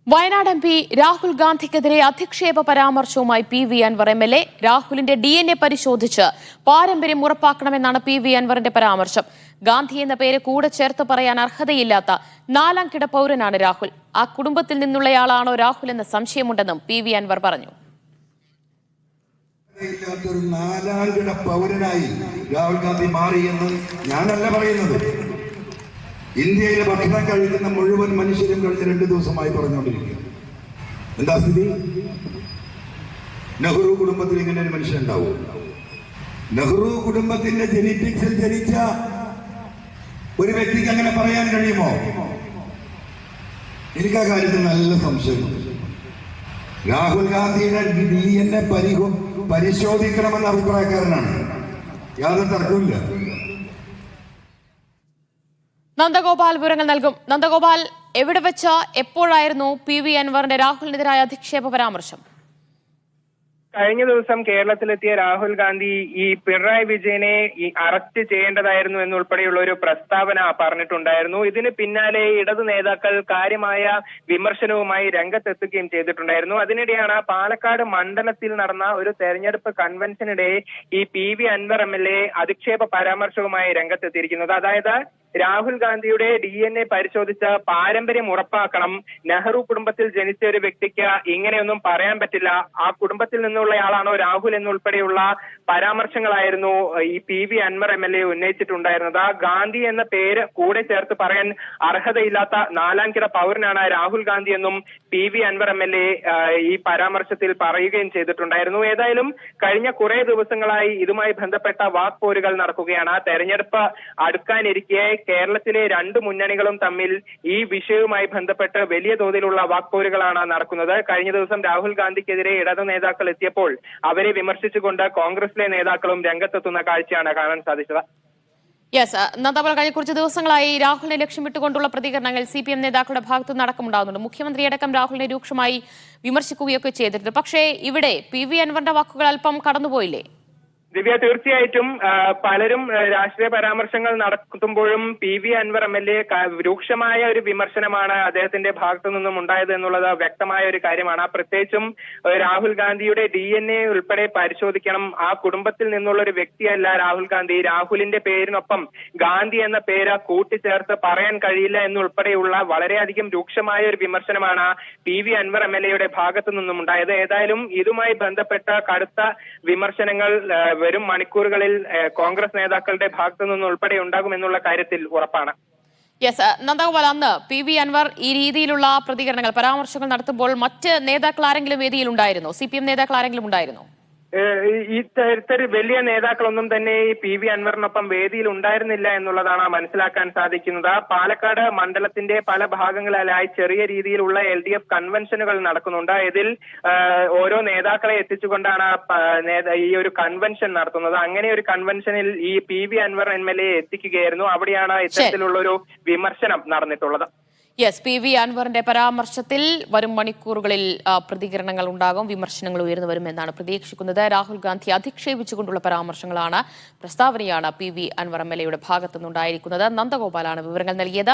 Wayanad M P Rahul ഗാന്ധിക്കെതിരെ അധിക്ഷേപ പരാമർശവുമായി പി.വി. അൻവർ എം.എൽ.എ. രാഹുലിന്റെ DNA പരിശോധിച്ച് പാരമ്പര്യം ഉറപ്പാക്കണമെന്നാണ് പി.വി. അൻവറിന്റെ പരാമർശം. ഗാന്ധി എന്ന പേര് കൂടെ ചേർത്ത് പറയാൻ അർഹതയില്ലാത്ത നാലാം കിട പൗരനാണ് രാഹുൽ. ആ കുടുംബത്തിൽ നിന്നുള്ളയാളാണോ രാഹുൽ എന്ന സംശയമുണ്ടെന്നും പി.വി. അൻവർ പറഞ്ഞു. നാലാം കിട പൗരനായി രാഹുൽ ഗാന്ധി മാറിയെന്ന് ഞാനല്ല പറയുന്നത്. ഇന്ത്യയിലെ ഭക്ഷണം കഴിക്കുന്ന മുഴുവൻ മനുഷ്യരും കഴിഞ്ഞ 2 ദിവസമായി പറഞ്ഞുകൊണ്ടിരിക്കുക. എന്താ സ്ഥിതി? നെഹ്റു കുടുംബത്തിൽ ഇങ്ങനെ ഒരു മനുഷ്യൻ ഉണ്ടാവും? നെഹ്റു കുടുംബത്തിന്റെ ജെനറ്റിക്സിൽ ജനിച്ച ഒരു വ്യക്തിക്ക് അങ്ങനെ പറയാൻ കഴിയുമോ? എനിക്ക് ആ കാര്യത്തിൽ നല്ല സംശയമുണ്ട്. രാഹുൽ ഗാന്ധിയുടെ DNA പരിശോധിക്കണമെന്ന അഭിപ്രായക്കാരനാണ്, യാതൊരു തർക്കവുമില്ല. നന്ദഗോപാൽ വിവരങ്ങൾ നൽകും. നന്ദഗോപാൽ, എവിടെ വെച്ച എപ്പോഴായിരുന്നു പി.വി. അൻവറിന്റെ രാഹുലിനെതിരായ അധിക്ഷേപ പരാമർശം? കഴിഞ്ഞ ദിവസം കേരളത്തിലെത്തിയ രാഹുൽ ഗാന്ധി ഈ പിണറായി വിജയനെ അറസ്റ്റ് ചെയ്യേണ്ടതായിരുന്നു എന്നുൾപ്പെടെയുള്ള ഒരു പ്രസ്താവന പറഞ്ഞിട്ടുണ്ടായിരുന്നു. ഇതിന് പിന്നാലെ ഇടതു നേതാക്കൾ കാര്യമായ വിമർശനവുമായി രംഗത്തെത്തുകയും ചെയ്തിട്ടുണ്ടായിരുന്നു. അതിനിടെയാണ് പാലക്കാട് മണ്ഡലത്തിൽ നടന്ന ഒരു തെരഞ്ഞെടുപ്പ് കൺവെൻഷനിടെ ഈ പി.വി. അൻവർ എം.എൽ.എ. അധിക്ഷേപ പരാമർശവുമായി രംഗത്തെത്തിയിരിക്കുന്നത്. അതായത് രാഹുൽ ഗാന്ധിയുടെ DNA പരിശോധിച്ച് പാരമ്പര്യം ഉറപ്പാക്കണം, നെഹ്റു കുടുംബത്തിൽ ജനിച്ച ഒരു വ്യക്തിക്ക് ഇങ്ങനെയൊന്നും പറയാൻ പറ്റില്ല, ആ കുടുംബത്തിൽ നിന്നുള്ളയാളാണോ രാഹുൽ എന്നുൾപ്പെടെയുള്ള പരാമർശങ്ങളായിരുന്നു ഈ പി.വി. അൻവർ എം.എൽ.എ. ഉന്നയിച്ചിട്ടുണ്ടായിരുന്നത്. ഗാന്ധി എന്ന പേര് കൂടെ ചേർത്ത് പറയാൻ അർഹതയില്ലാത്ത നാലാം കിട പൗരനാണ് രാഹുൽ ഗാന്ധി എന്നും പി.വി. അൻവർ എം.എൽ.എ. ഈ പരാമർശത്തിൽ പറയുകയും ചെയ്തിട്ടുണ്ടായിരുന്നു. ഏതായാലും കഴിഞ്ഞ കുറെ ദിവസങ്ങളായി ഇതുമായി ബന്ധപ്പെട്ട വാക്പോരുകൾ നടക്കുകയാണ്. തെരഞ്ഞെടുപ്പ് അടുക്കാനിരിക്കെ കേരളത്തിലെ 2 മുന്നണികളും തമ്മിൽ ഈ വിഷയവുമായി ബന്ധപ്പെട്ട് വലിയ തോതിലുള്ള വാക്പോരുകളാണ് നടക്കുന്നത്. കഴിഞ്ഞ ദിവസം രാഹുൽ ഗാന്ധിക്കെതിരെ ഇടതു നേതാക്കൾ എത്തിയപ്പോൾ അവരെ വിമർശിച്ചുകൊണ്ട് കോൺഗ്രസിലെ നേതാക്കളും രംഗത്തെത്തുന്ന കാഴ്ചയാണ് കാണാൻ സാധിച്ചത്. നന്ദഗോപാൽ, കഴിഞ്ഞ കുറച്ച് ദിവസങ്ങളായി രാഹുലിനെ ലക്ഷ്യമിട്ടുകൊണ്ടുള്ള പ്രതികരണങ്ങൾ CPM നേതാക്കളുടെ ഭാഗത്തു നിന്നടക്കമുണ്ടാകുന്നുണ്ട്. മുഖ്യമന്ത്രിയടക്കം രാഹുലിനെ രൂക്ഷമായി വിമർശിക്കുകയൊക്കെ ചെയ്തിട്ടുണ്ട്. പക്ഷേ ഇവിടെ പി.വി. അൻവറിന്റെ വാക്കുകൾ അല്പം കടന്നുപോയില്ലേ? ദിവ്യ, തീർച്ചയായിട്ടും പലരും രാഷ്ട്രീയ പരാമർശങ്ങൾ നടത്തുമ്പോഴും പി.വി. അൻവർ എം.എൽ.എ. രൂക്ഷമായ ഒരു വിമർശനമാണ് അദ്ദേഹത്തിന്റെ ഭാഗത്തു നിന്നും ഉണ്ടായത് എന്നുള്ളത് വ്യക്തമായ ഒരു കാര്യമാണ്. പ്രത്യേകിച്ചും രാഹുൽ ഗാന്ധിയുടെ DNA ഉൾപ്പെടെ പരിശോധിക്കണം, ആ കുടുംബത്തിൽ നിന്നുള്ള ഒരു വ്യക്തിയല്ല രാഹുൽ ഗാന്ധി, രാഹുലിന്റെ പേരിനൊപ്പം ഗാന്ധി എന്ന പേര് കൂട്ടിച്ചേർത്ത് പറയാൻ കഴിയില്ല എന്നുൾപ്പെടെയുള്ള വളരെയധികം രൂക്ഷമായ ഒരു വിമർശനമാണ് പി.വി. അൻവർ എം.എൽ.എയുടെ ഭാഗത്തു നിന്നും ഉണ്ടായത്. ഏതായാലും ഇതുമായി ബന്ധപ്പെട്ട കടുത്ത വിമർശനങ്ങൾ വരും മണിക്കൂറുകളിൽ കോൺഗ്രസ് നേതാക്കളുടെ ഭാഗത്തു നിന്ന് ഉൾപ്പെടെ ഉണ്ടാകുമെന്നുള്ള കാര്യത്തിൽ ഉറപ്പാണ്. നന്ദഗോപാൽ, അന്ന് പി.വി. അൻവർ ഈ രീതിയിലുള്ള പ്രതികരണങ്ങൾ, പരാമർശങ്ങൾ നടത്തുമ്പോൾ മറ്റ് നേതാക്കൾ ആരെങ്കിലും വേദിയിൽ ഉണ്ടായിരുന്നോ? CPM നേതാക്കൾ ആരെങ്കിലും ഉണ്ടായിരുന്നോ? ഈ തരത്തിൽ വലിയ നേതാക്കളൊന്നും തന്നെ ഈ പി.വി. അൻവറിനൊപ്പം വേദിയിൽ ഉണ്ടായിരുന്നില്ല എന്നുള്ളതാണ് മനസ്സിലാക്കാൻ സാധിക്കുന്നത്. പാലക്കാട് മണ്ഡലത്തിന്റെ പല ഭാഗങ്ങളിലായി ചെറിയ രീതിയിലുള്ള LDF കൺവെൻഷനുകൾ നടക്കുന്നുണ്ട്. ഇതിൽ ഓരോ നേതാക്കളെ എത്തിച്ചുകൊണ്ടാണ് ഈ ഒരു കൺവെൻഷൻ നടത്തുന്നത്. അങ്ങനെ ഒരു കൺവെൻഷനിൽ ഈ പി.വി. അൻവർ എം.എൽ.എ. എത്തിക്കുകയായിരുന്നു. അവിടെയാണ് ഇത്തരത്തിലുള്ള ഒരു വിമർശനം നടന്നിട്ടുള്ളത്. പി.വി. അൻവറിന്റെ പരാമർശത്തിൽ വരും മണിക്കൂറുകളിൽ പ്രതികരണങ്ങൾ ഉണ്ടാകും, വിമർശനങ്ങൾ ഉയർന്നു വരുമെന്നാണ് പ്രതീക്ഷിക്കുന്നത്. രാഹുൽ ഗാന്ധി അധിക്ഷേപിച്ചുകൊണ്ടുള്ള പരാമർശങ്ങളാണ്, പ്രസ്താവനയാണ് പി.വി. അൻവർ എം.എൽ.എയുടെ ഭാഗത്തുനിന്നുണ്ടായിരിക്കുന്നത്. നന്ദഗോപാലാണ് വിവരങ്ങൾ നൽകിയത്.